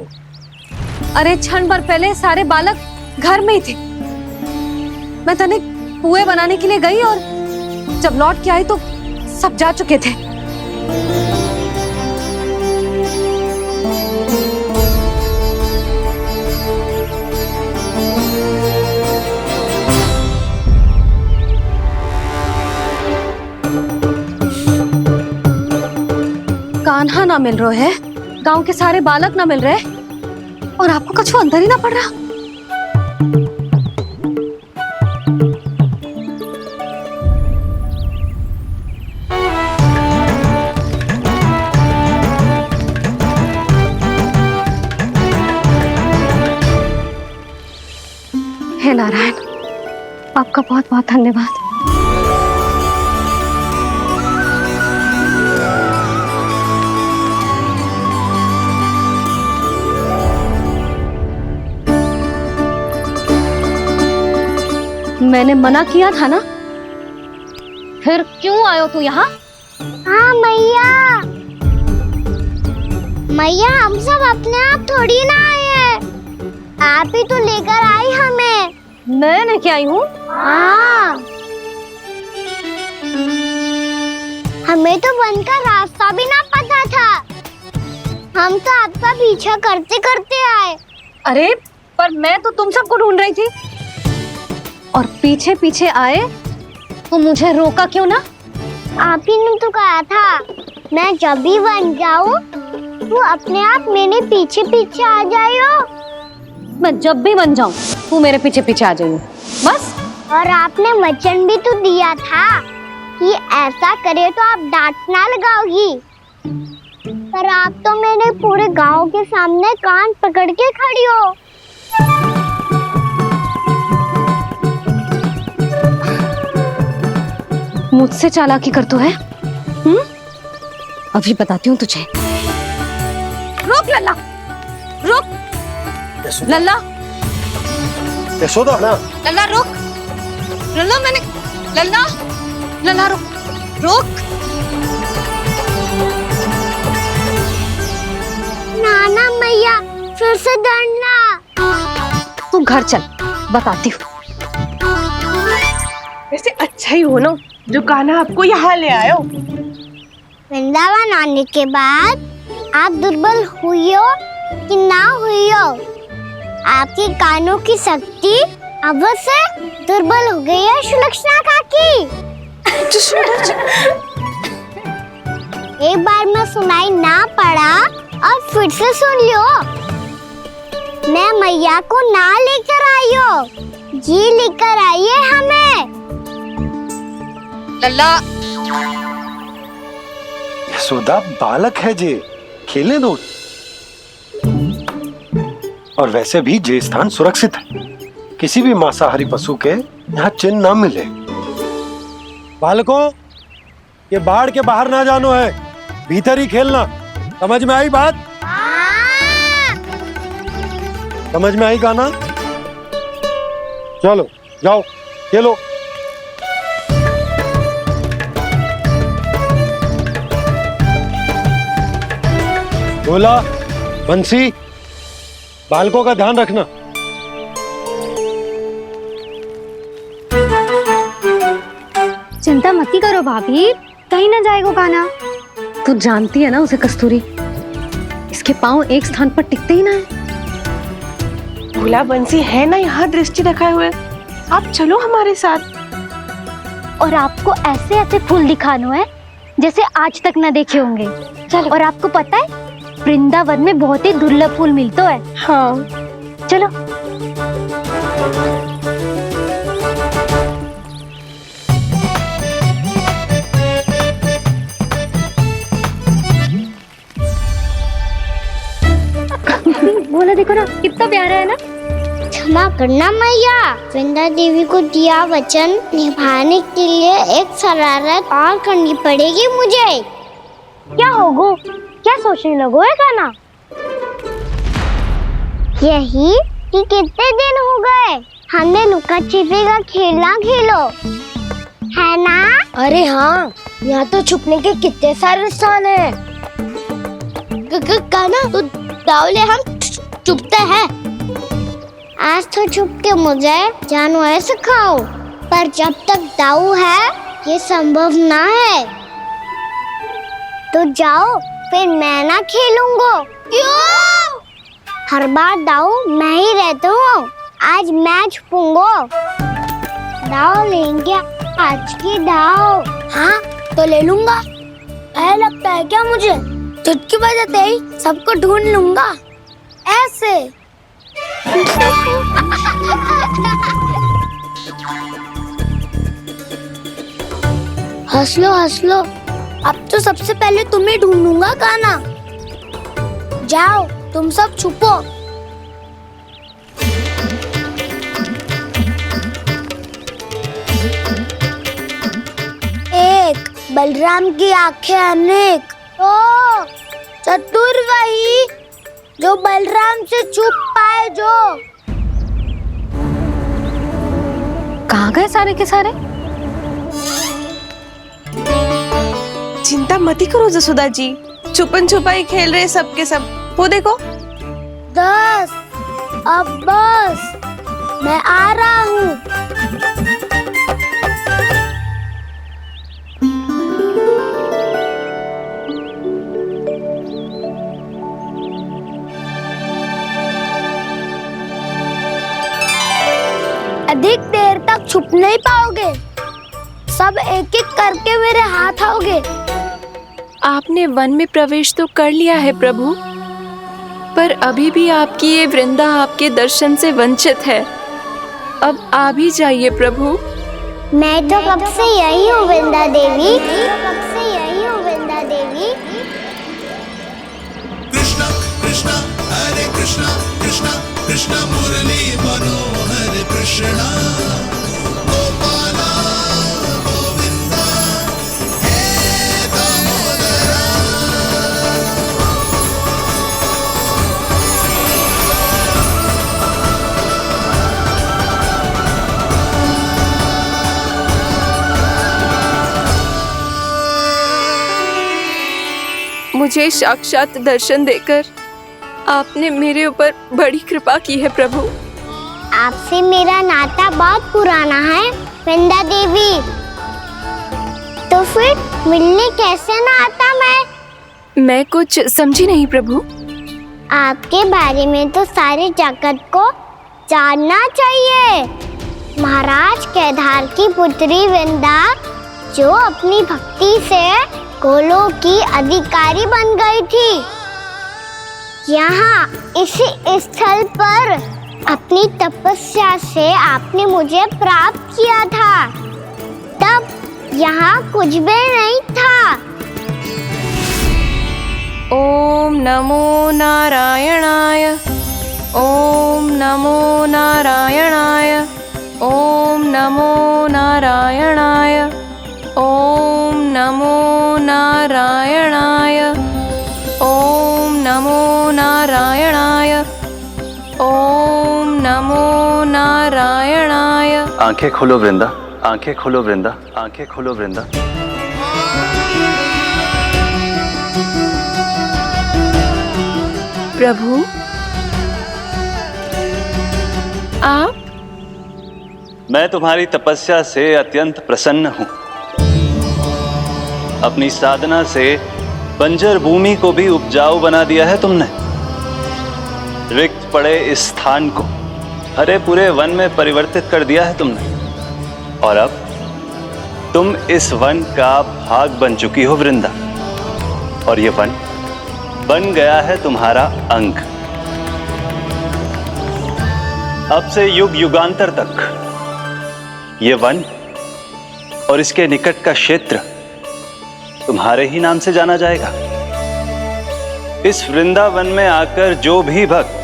अरे क्षण भर पहले सारे बालक घर में ही थे। मैं तनिक पुए बनाने के लिए गई और जब लौट के आई तो सब जा चुके थे। कान्हा ना मिल रहे है, गांव के सारे बालक ना मिल रहे, और आपको कछु अंदर ही ना पड़ रहा। हे नारायण, आपका बहुत बहुत धन्यवाद। मैंने मना किया था ना, फिर क्यों आयो तू यहाँ? हाँ मैया, मैया हम सब अपने आप थोड़ी ना आए हैं, आप ही तो लेकर आई हमें। मैंने क्या आई हूँ? हाँ, हमें तो वन का रास्ता भी ना पता था, हम तो आपका पीछा करते करते आए। अरे पर मैं तो तुम सबको ढूंढ रही थी, और पीछे पीछे आए तो मुझे रोका क्यों ना? आप ही ने तो कहा था मैं जब भी बन जाऊं तो अपने आप मेरे पीछे पीछे आ जाइयो। मैं जब भी बन जाऊं तू मेरे पीछे पीछे आ जाइयो, बस। और आपने वचन भी तो दिया था कि ऐसा करे तो आप डांट ना लगाओगी, पर आप तो मेरे पूरे गांव के सामने कान पकड़ के खड़ी हो। मुझसे चालाकी कर तो है? अभी बताती हूँ तुझे। रोक लल्ला, रोक लल्ला, यशोदा ना, लल्ला रोक, लल्ला मैंने, लल्ला, लल्ला रोक, रोक। नाना मैया फिर से डरना। तू घर चल, बताती हूँ। वैसे अच्छा ही हो ना जो कान्हा आपको यहाँ ले आयो। वृंदावन आने के बाद आप दुर्बल हुई हो कि ना हुई हो, आपके कानों की शक्ति अब से दुर्बल हो गई है सुलक्षणा काकी। एक बार में सुनाई ना पड़ा और फिर से सुन लियो। मैं मैया को ना लेकर आई हो, जी लेकर आई है हमें। लल्ला, यशोदा बालक है जे, खेले दो। और वैसे भी जे स्थान सुरक्षित है, किसी भी मांसाहारी पशु के यहाँ चिन्ह ना मिले। बालकों, ये बाढ़ के बाहर ना जानो है, भीतर ही खेलना। समझ में आई बात? समझ में आई गाना? चलो जाओ खेलो। बोला बंसी, बालकों का ध्यान रखना। चिंता मत करो भाभी, कहीं ना जाएगा कान्हा। तू जानती है ना उसे कस्तूरी, इसके पांव एक स्थान पर टिकते ही ना है। भोला बंसी है ना यहाँ दृष्टि रखाए हुए, आप चलो हमारे साथ। और आपको ऐसे ऐसे फूल दिखानो है जैसे आज तक न देखे होंगे। चलो। और आपको पता है वृंदावन में बहुत ही दुर्लभ फूल मिलते हैं। हाँ चलो। बोला देखो ना कितना प्यारा है ना। क्षमा करना मैया, वृंदा देवी को दिया वचन निभाने के लिए एक शरारत और करनी पड़ेगी मुझे। क्या होगो? क्या सोचने लगो है कान्हा? यही कि कितने दिन हो गए हमने लुका छिपी का खेलना खेलो, है ना? अरे हाँ, यहाँ तो छुपने के कितने सारे स्थान है। कान्हा तो दावले हम छुपते हैं। आज तो छुप के मुझे जानवर सिखाओ, पर जब तक दाऊ है ये संभव ना है। तो जाओ, फिर मैं ना खेलूंगा। क्यों? हर बार दाऊ मैं ही रहता हूँ, आज मैं छुपूंगा। दाऊ लेंगे आज की दाऊ। हाँ तो ले लूंगा। ऐसा लगता है क्या मुझे? चुटकी बजाते ही सबको ढूंढ लूंगा ऐसे। हंस लो, अब तो सबसे पहले तुम्हें ढूंढूंगा कान्हा। जाओ तुम सब छुपो। एक बलराम की आंखें अनेक, तो चतुर वही जो बलराम से छुप पाए। जो कहाँ गए सारे के सारे? चिंता मत करो जसोदा जी, छुपन छुपाई खेल रहे सब के सब। वो देखो। 10 अब बस, मैं आ रहा हूँ। अधिक देर तक छुप नहीं पाओगे, सब एक एक करके मेरे हाथ आओगे। आपने वन में प्रवेश तो कर लिया है प्रभु, पर अभी भी आपकी ये वृंदा आपके दर्शन से वंचित है। अब आ भी जाइए प्रभु। मैं तो कब से यही हूँ वृंदा देवी, कब से यही हूँ वृंदा देवी। कृष्णा कृष्णा हरे कृष्णा, कृष्णा कृष्णा मुरली मनोहर कृष्णा, गोपाला गोविंदा हे दामोदरा। मुझे साक्षात दर्शन देकर आपने मेरे ऊपर बड़ी कृपा की है प्रभु। आपसे मेरा नाता बहुत पुराना है वृंदा देवी, तो फिर मिलने कैसे ना आता मैं कुछ समझी नहीं प्रभु। आपके बारे में तो सारे जगत को जानना चाहिए। महाराज केदार की पुत्री वृंदा, जो अपनी भक्ति से गोलों की अधिकारी बन गई थी, यहाँ इसी स्थल पर अपनी तपस्या से आपने मुझे प्राप्त किया था। तब यहाँ कुछ भी नहीं था। ओम नमो नारायणाय, ओम नमो नारायणाय, ओम नमो नारायणाय, ओम नमो नारायणाय, ओम नमो नारायणाय, ओम नमो नारायणाय। आंखें खोलो वृंदा, आंखें खोलो वृंदा, आंखें खोलो वृंदा। प्रभु आप? मैं तुम्हारी तपस्या से अत्यंत प्रसन्न हूं। अपनी साधना से बंजर भूमि को भी उपजाऊ बना दिया है तुमने। रिक्त पड़े इस स्थान को हरे पूरे वन में परिवर्तित कर दिया है तुमने, और अब तुम इस वन का भाग बन चुकी हो वृंदा, और ये वन बन गया है तुम्हारा अंग। अब से युग युगांतर तक ये वन और इसके निकट का क्षेत्र तुम्हारे ही नाम से जाना जाएगा। इस वृंदावन में आकर जो भी भक्त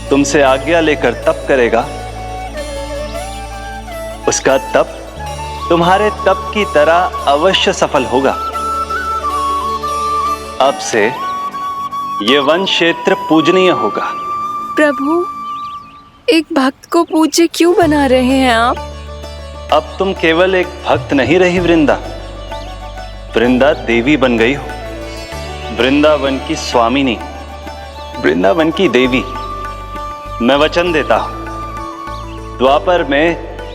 तुमसे आज्ञा लेकर तप करेगा, उसका तप तुम्हारे तप की तरह अवश्य सफल होगा। अब से ये वन क्षेत्र पूजनीय होगा। प्रभु, एक भक्त को पूज्य क्यों बना रहे हैं आप? अब तुम केवल एक भक्त नहीं रही वृंदा, वृंदा देवी बन गई हो। वृंदावन की स्वामिनी, वृंदावन की देवी। मैं वचन देता हूं, द्वापर में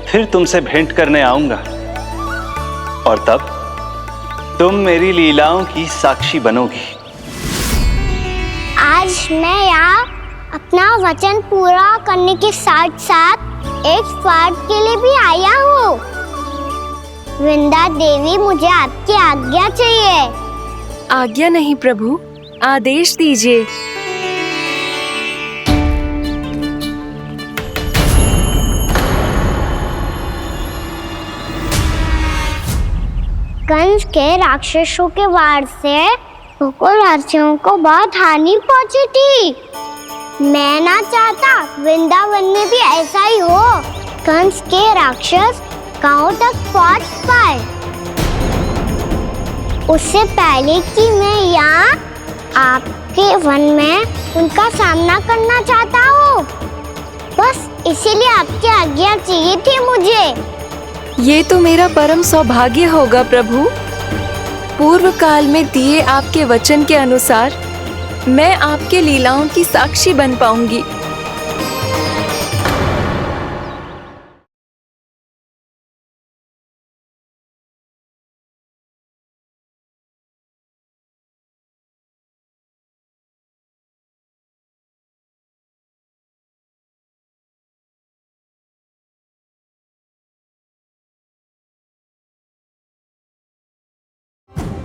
फिर तुमसे भेंट करने आऊंगा, और तब तुम मेरी लीलाओं की साक्षी बनोगी। आज मैं यहाँ अपना वचन पूरा करने के साथ साथ एक स्वार्थ के लिए भी आया हूँ। वृंदा देवी, मुझे आपकी आज्ञा चाहिए। आज्ञा नहीं प्रभु, आदेश दीजिए। कंस के राक्षसों के वार से गोकुलवासियों को बहुत हानि पहुंची थी। मैं ना चाहता वृंदावन में भी ऐसा ही हो। कंस के राक्षस गांव तक पहुंच पाए, उससे पहले कि मैं यहाँ आपके वन में उनका सामना करना चाहता हूँ। बस इसीलिए आपकी आज्ञा चाहिए थी मुझे। ये तो मेरा परम सौभाग्य होगा प्रभु। पूर्व काल में दिए आपके वचन के अनुसार मैं आपके लीलाओं की साक्षी बन पाऊंगी।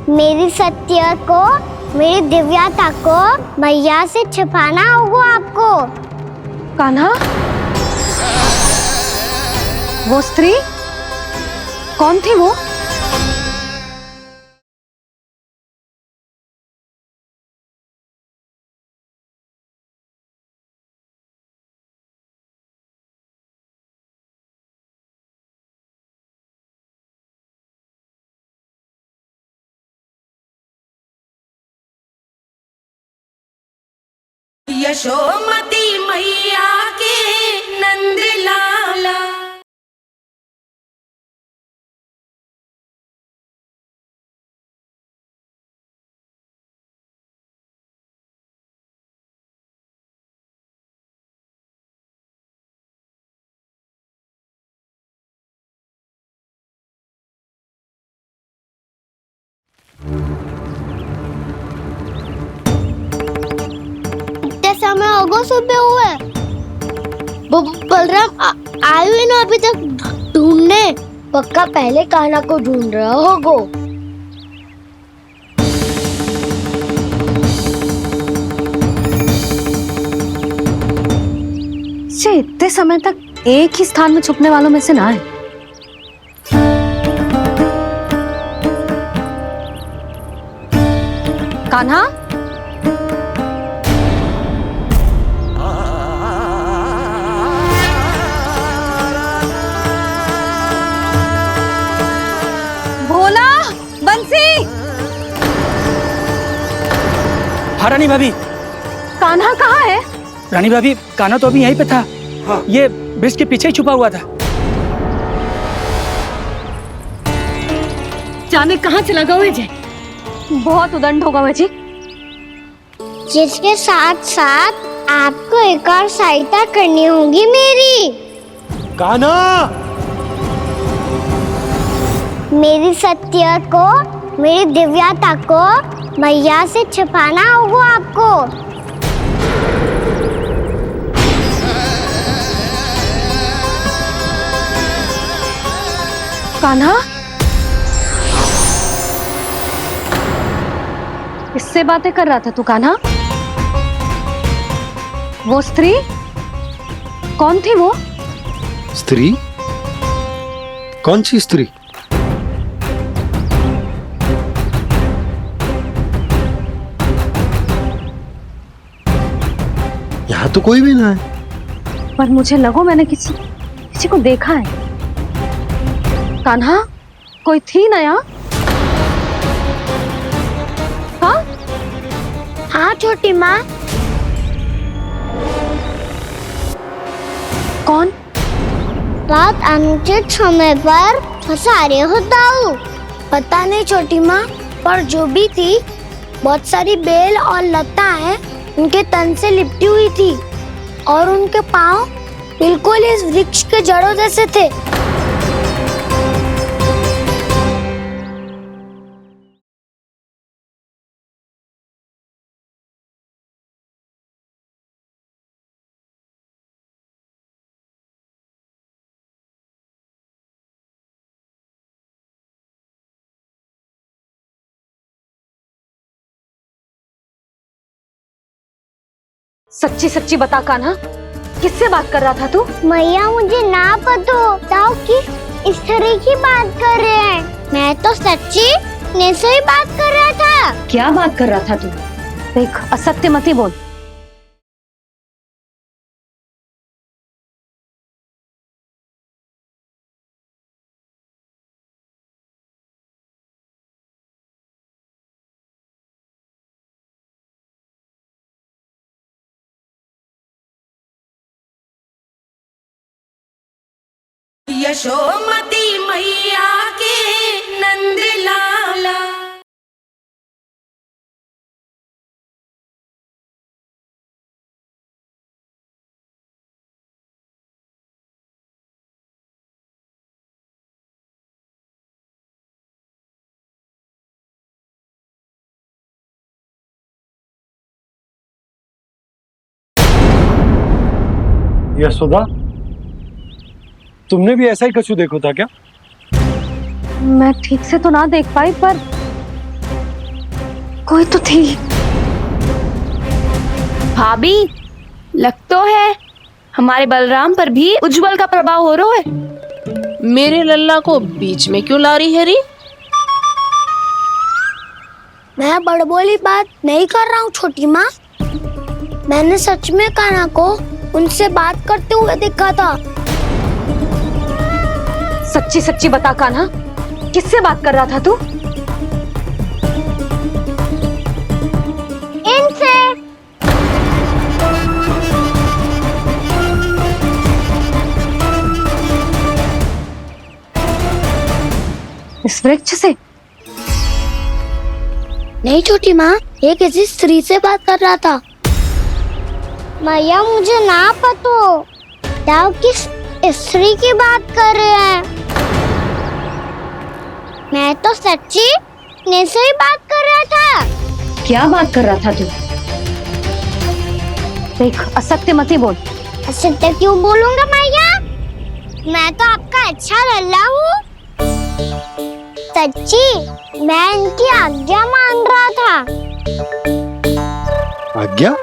मेरी सत्य को, मेरी दिव्यता को मैया से छिपाना होगा आपको। कान्हा, वो स्त्री कौन थी वो? यशोमती मैया के नंद लाला। इतने समय होगा सुबह हुए। बलराम आए हुए ना अभी तक ढूंढने। पक्का पहले कान्हा को ढूंढ रहा होगा। से इतने समय तक एक ही स्थान में छुपने वालों में से ना है। कान्हा, भोला, बंसी। हाँ रानी भाभी। कान्हा कहाँ है? रानी भाभी, कान्हा तो अभी यहीं पे था। हाँ। ये ब्रिज के पीछे ही छुपा हुआ था। जाने कहाँ चला गया हुए जी? बहुत उदंड होगा वह जी। जिसके साथ साथ आपको एक और सहायता करनी होगी मेरी। कान्हा, मेरी सत्य को, मेरी दिव्यता को मैया से छिपाना होगा आपको। कान्हा, किससे बातें कर रहा था तू कान्हा? वो स्त्री कौन थी वो? स्त्री? कौन सी स्त्री? यहाँ तो कोई भी ना है। पर मुझे लगो मैंने किसी को देखा है। कान्हा, कोई थी ना यहाँ? हाँ? हाँ छोटी माँ। कौन? रात अनुचित समय पर फंसा रहे हो दाऊ। पता नहीं छोटी माँ, पर जो भी थी बहुत सारी बेल और लता है उनके तन से लिपटी हुई थी और उनके पाँव बिल्कुल इस वृक्ष के जड़ों जैसे थे। सच्ची सच्ची बता कान्हा, किससे बात कर रहा था तू? मैया मुझे ना पता दाऊ कि इस तरह की बात कर रहे हैं। मैं तो सच्ची ने से ही बात कर रहा था। क्या बात कर रहा था तू? देख, असत्य मत ही बोल। यशोमती मैया के नंद लाला। यशोदा, तुमने भी ऐसा ही कछु देखो था क्या? मैं ठीक से तो ना देख पाई, पर कोई तो थी। भाभी, लग तो है हमारे बलराम पर भी उज्जवल का प्रभाव हो रहा है। मेरे लल्ला को बीच में क्यों ला रही है री? मैं बड़बोली बात नहीं कर रहा हूँ छोटी माँ। मैंने सच में कान्हा को उनसे बात करते हुए देखा था। सच्ची सच्ची बता कान्हा, किससे बात कर रहा था तू? इनसे। इस वृक्ष से? नहीं छोटी माँ, ये किसी स्त्री से बात कर रहा था। मैया मुझे ना पतो दाव किस स्त्री की बात कर रहे हैं। मैं तो सच्ची ने से ही बात कर रहा था। क्या बात कर रहा था तू? देख, असत्य मत ही बोल। असत्य क्यों बोलूंगा मैया? मैं तो आपका अच्छा लल्ला हूँ। सच्ची मैं इनकी आज्ञा मान रहा था। आज्ञा?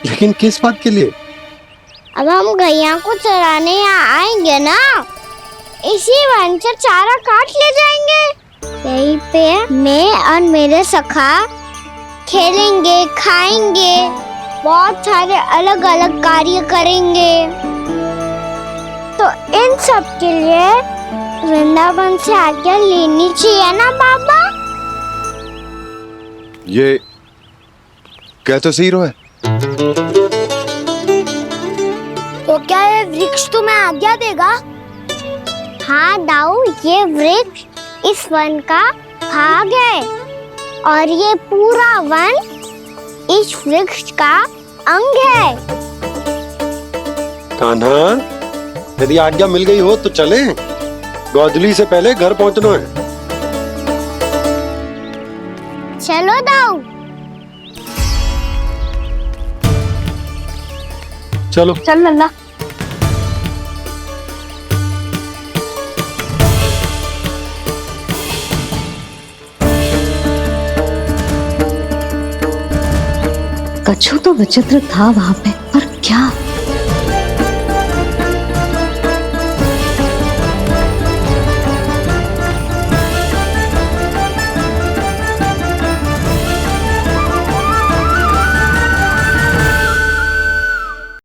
लेकिन किस बात के लिए? अब हम गैया को चराने यहाँ आएंगे ना, इसी वन से चारा काट ले जाएंगे। यहीं पे मैं और मेरे सखा खेलेंगे, खाएंगे, बहुत सारे अलग अलग कार्य करेंगे। तो इन सब के लिए वृंदावन से आज्ञा लेनी चाहिए ना बाबा? ये कह तो सही रहा है। तो क्या ये वृक्ष तुम्हें आज्ञा देगा? हाँ दाऊ, ये वृक्ष इस वन का भाग है और ये पूरा वन इस वृक्ष का अंग है। कान्हा, यदि आज्ञा मिल गई हो तो चले। गोधली से पहले घर पहुंचना है। चलो दाऊ। चलो चल लल्ला। कछु तो विचित्र था वहां पे, पर क्या?